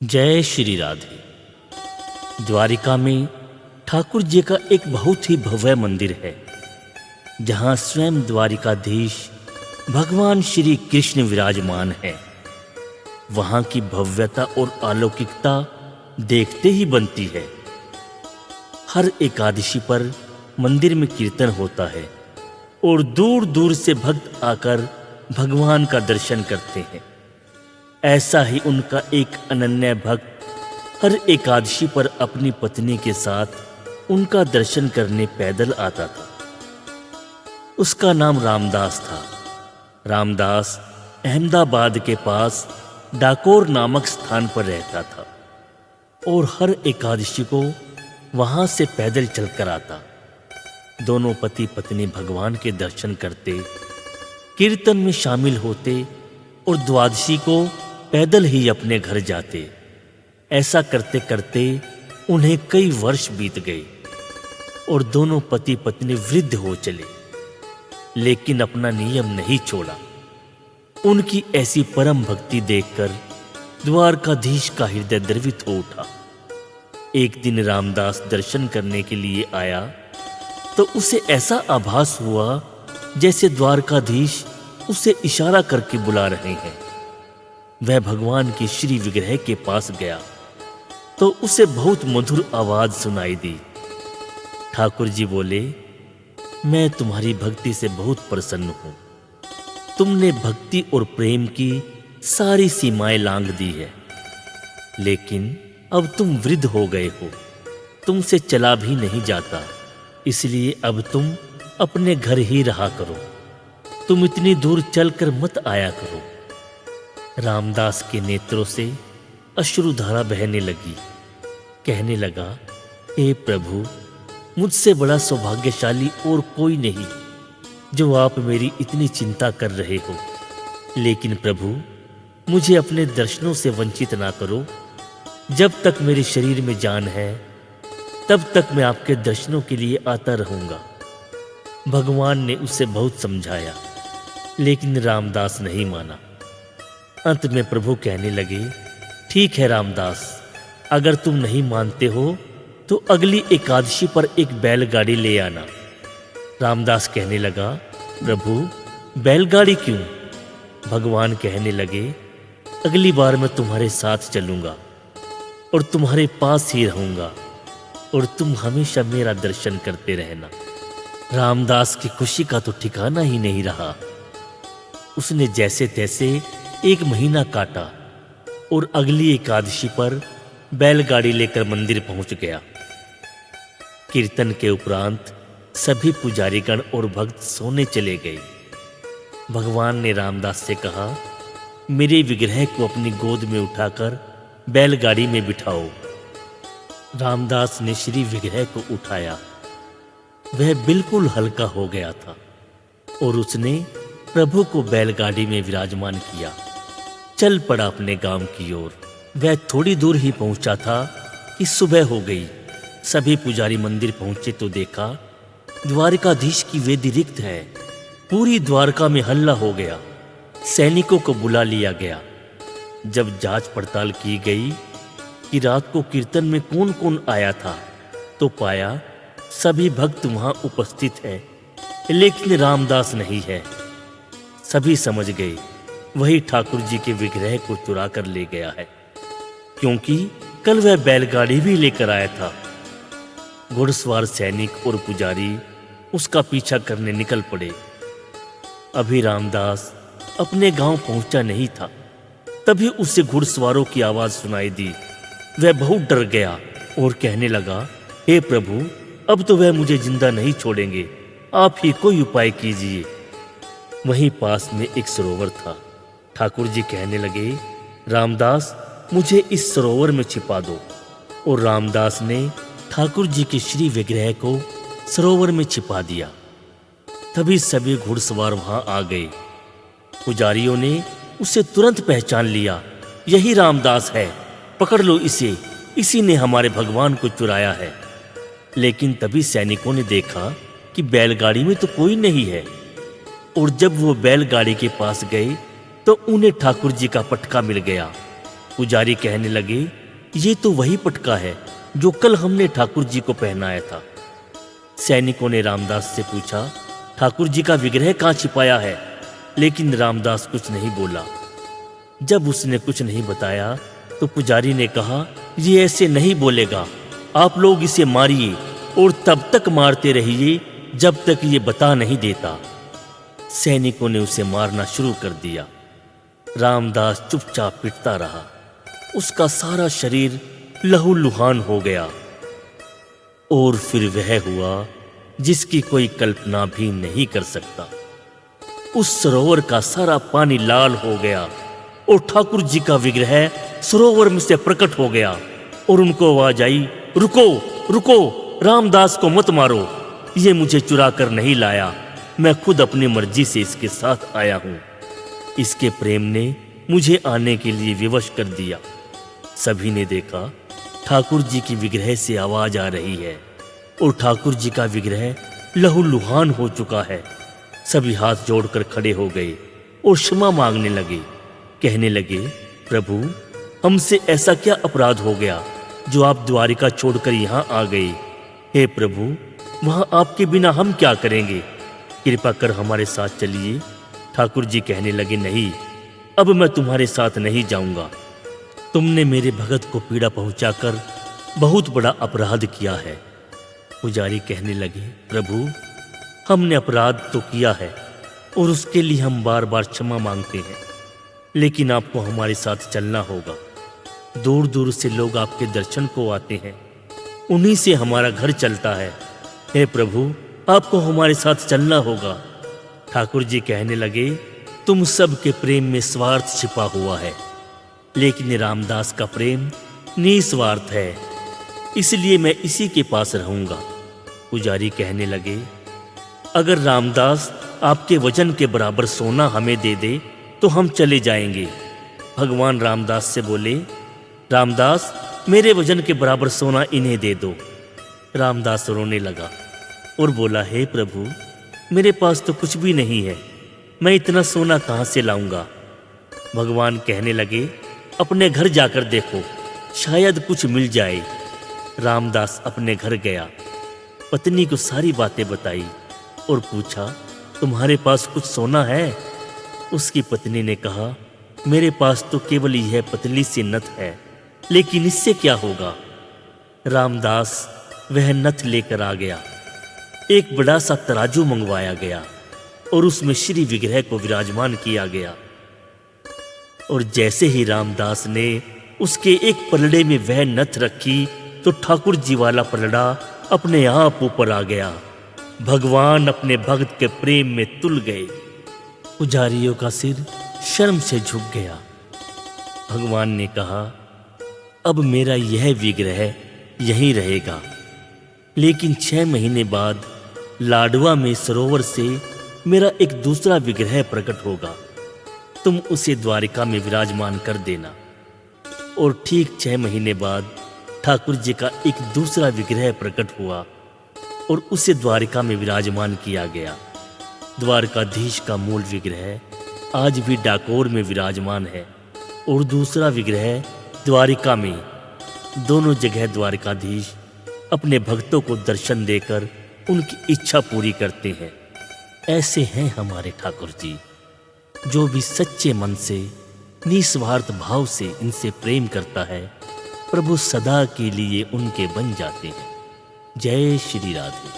जय श्री राधे। द्वारिका में ठाकुर जी का एक बहुत ही भव्य मंदिर है, जहाँ स्वयं द्वारिकाधीश भगवान श्री कृष्ण विराजमान है। वहाँ की भव्यता और अलौकिकता देखते ही बनती है। हर एकादशी पर मंदिर में कीर्तन होता है और दूर दूर से भक्त आकर भगवान का दर्शन करते हैं। ऐसा ही उनका एक अनन्य भक्त हर एकादशी पर अपनी पत्नी के साथ उनका दर्शन करने पैदल आता था। उसका नाम रामदास था। रामदास अहमदाबाद के पास डाकोर नामक स्थान पर रहता था और हर एकादशी को वहां से पैदल चलकर आता। दोनों पति पत्नी भगवान के दर्शन करते, कीर्तन में शामिल होते और द्वादशी को पैदल ही अपने घर जाते। ऐसा करते करते उन्हें कई वर्ष बीत गए और दोनों पति पत्नी वृद्ध हो चले, लेकिन अपना नियम नहीं छोड़ा। उनकी ऐसी परम भक्ति देखकर द्वारकाधीश का हृदय द्रवित हो उठा। एक दिन रामदास दर्शन करने के लिए आया तो उसे ऐसा आभास हुआ जैसे द्वारकाधीश उसे इशारा करके बुला रहे हैं। वह भगवान के श्री विग्रह के पास गया तो उसे बहुत मधुर आवाज सुनाई दी। ठाकुर जी बोले, मैं तुम्हारी भक्ति से बहुत प्रसन्न हूं। तुमने भक्ति और प्रेम की सारी सीमाएं लांघ दी है, लेकिन अब तुम वृद्ध हो गए हो, तुमसे चला भी नहीं जाता, इसलिए अब तुम अपने घर ही रहा करो। तुम इतनी दूर चलकर मत आया करो। रामदास के नेत्रों से अश्रुधारा बहने लगी। कहने लगा, हे प्रभु, मुझसे बड़ा सौभाग्यशाली और कोई नहीं जो आप मेरी इतनी चिंता कर रहे हो। लेकिन प्रभु, मुझे अपने दर्शनों से वंचित ना करो। जब तक मेरे शरीर में जान है तब तक मैं आपके दर्शनों के लिए आता रहूंगा। भगवान ने उसे बहुत समझाया, लेकिन रामदास नहीं माना। अंत में प्रभु कहने लगे, ठीक है रामदास, अगर तुम नहीं मानते हो तो अगली एकादशी पर एक बैलगाड़ी ले आना। रामदास कहने लगा, प्रभु, बैलगाड़ी क्यों? भगवान कहने लगे, अगली बार मैं तुम्हारे साथ चलूंगा और तुम्हारे पास ही रहूंगा और तुम हमेशा मेरा दर्शन करते रहना। रामदास की खुशी का तो ठिकाना ही नहीं रहा। उसने जैसे तैसे एक महीना काटा और अगली एकादशी पर बैलगाड़ी लेकर मंदिर पहुंच गया। कीर्तन के उपरांत सभी पुजारीगण और भक्त सोने चले गए। भगवान ने रामदास से कहा, मेरे विग्रह को अपनी गोद में उठाकर बैलगाड़ी में बिठाओ। रामदास ने श्री विग्रह को उठाया। वह बिल्कुल हल्का हो गया था और उसने प्रभु को बैलगाड़ी में विराजमान किया। चल पड़ा अपने गांव की ओर। वह थोड़ी दूर ही पहुंचा था कि सुबह हो गई। सभी पुजारी मंदिर पहुंचे तो देखा द्वारिकाधीश की वेदी रिक्त है। पूरी द्वारका में हल्ला हो गया। सैनिकों को बुला लिया गया। जब जांच पड़ताल की गई कि रात को कीर्तन में कौन कौन आया था, तो पाया सभी भक्त वहां उपस्थित हैं, लेकिन रामदास नहीं है। सभी समझ गए वही ठाकुर जी के विग्रह को चुरा कर ले गया है, क्योंकि कल वह बैलगाड़ी भी लेकर आया था। घुड़सवार सैनिक और पुजारी उसका पीछा करने निकल पड़े। अभी रामदास अपने गांव पहुंचा नहीं था, तभी उसे घुड़सवारों की आवाज सुनाई दी। वह बहुत डर गया और कहने लगा, हे प्रभु, अब तो वह मुझे जिंदा नहीं छोड़ेंगे, आप ही कोई उपाय कीजिए। वहीं पास में एक सरोवर था। ठाकुर जी कहने लगे, रामदास, मुझे इस सरोवर में छिपा दो। और रामदास ने ठाकुर जी के श्री विग्रह को सरोवर में छिपा दिया। तभी सभी घुड़सवार वहां आ गए। पुजारियों ने उसे तुरंत पहचान लिया। यही रामदास है, पकड़ लो इसे, इसी ने हमारे भगवान को चुराया है। लेकिन तभी सैनिकों ने देखा कि बैलगाड़ी में तो कोई नहीं है, और जब वो बैलगाड़ी के पास गए तो उन्हें ठाकुर जी का पटका मिल गया। पुजारी कहने लगे, ये तो वही पटका है जो कल हमने ठाकुर जी को पहनाया था। सैनिकों ने रामदास से पूछा, ठाकुर जी का विग्रह कहाँ छिपाया है? लेकिन रामदास कुछ नहीं बोला। जब उसने कुछ नहीं बताया तो पुजारी ने कहा, ये ऐसे नहीं बोलेगा, आप लोग इसे मारिए और तब तक मारते रहिए जब तक ये बता नहीं देता। सैनिकों ने उसे मारना शुरू कर दिया। रामदास चुपचाप पिटता रहा। उसका सारा शरीर लहूलुहान हो गया और फिर वह हुआ जिसकी कोई कल्पना भी नहीं कर सकता। उस सरोवर का सारा पानी लाल हो गया और ठाकुर जी का विग्रह सरोवर में से प्रकट हो गया और उनको आवाज आई, रुको रुको, रामदास को मत मारो, ये मुझे चुरा कर नहीं लाया, मैं खुद अपनी मर्जी से इसके साथ आया हूं। इसके प्रेम ने मुझे आने के लिए विवश कर दिया। सभी ने देखा ठाकुर जी की विग्रह से आवाज आ रही है और ठाकुर जी का विग्रह लहूलुहान हो चुका है। सभी हाथ जोड़कर खड़े हो गए और क्षमा मांगने लगे। कहने लगे, प्रभु, हमसे ऐसा क्या अपराध हो गया जो आप द्वारिका छोड़कर यहाँ आ गए? हे प्रभु, वहाँ आपके बिना हम क्या करेंगे? कृपा कर हमारे साथ चलिए। ठाकुर जी कहने लगे, नहीं, अब मैं तुम्हारे साथ नहीं जाऊंगा। तुमने मेरे भगत को पीड़ा पहुंचाकर बहुत बड़ा अपराध किया है। पुजारी कहने लगे, प्रभु, हमने अपराध तो किया है और उसके लिए हम बार बार क्षमा मांगते हैं, लेकिन आपको हमारे साथ चलना होगा। दूर दूर से लोग आपके दर्शन को आते हैं, उन्हीं से हमारा घर चलता है। हे प्रभु, आपको हमारे साथ चलना होगा। ठाकुर जी कहने लगे, तुम सब के प्रेम में स्वार्थ छिपा हुआ है, लेकिन रामदास का प्रेम निस्वार्थ है, इसलिए मैं इसी के पास रहूंगा। पुजारी कहने लगे, अगर रामदास आपके वजन के बराबर सोना हमें दे दे तो हम चले जाएंगे। भगवान रामदास से बोले, रामदास, मेरे वजन के बराबर सोना इन्हें दे दो। रामदास रोने लगा और बोला, हे प्रभु, मेरे पास तो कुछ भी नहीं है, मैं इतना सोना कहाँ से लाऊंगा? भगवान कहने लगे, अपने घर जाकर देखो, शायद कुछ मिल जाए। रामदास अपने घर गया, पत्नी को सारी बातें बताई और पूछा, तुम्हारे पास कुछ सोना है? उसकी पत्नी ने कहा, मेरे पास तो केवल यह पतली सी नथ है, लेकिन इससे क्या होगा? रामदास वह नथ लेकर आ गया। एक बड़ा सा तराजू मंगवाया गया और उसमें श्री विग्रह को विराजमान किया गया। और जैसे ही रामदास ने उसके एक पलड़े में वह नथ रखी तो ठाकुर जी वाला पलड़ा अपने आप ऊपर आ गया। भगवान अपने भक्त के प्रेम में तुल गए। पुजारियों का सिर शर्म से झुक गया। भगवान ने कहा, अब मेरा यह विग्रह यहीं रहेगा, लेकिन 6 महीने बाद लाडवा में सरोवर से मेरा एक दूसरा विग्रह प्रकट होगा। तुम उसे द्वारिका में विराजमान कर देना। और ठीक 6 महीने बाद ठाकुर जी का एक दूसरा विग्रह प्रकट हुआ और उसे द्वारिका में विराजमान किया गया। द्वारकाधीश का मूल विग्रह आज भी डाकोर में विराजमान है और दूसरा विग्रह द्वारिका में। दोनों जगह द्वारकाधीश अपने भक्तों को दर्शन देकर उनकी इच्छा पूरी करते हैं। ऐसे हैं हमारे ठाकुर जी, जो भी सच्चे मन से निस्वार्थ भाव से इनसे प्रेम करता है, प्रभु सदा के लिए उनके बन जाते हैं। जय श्री राधे।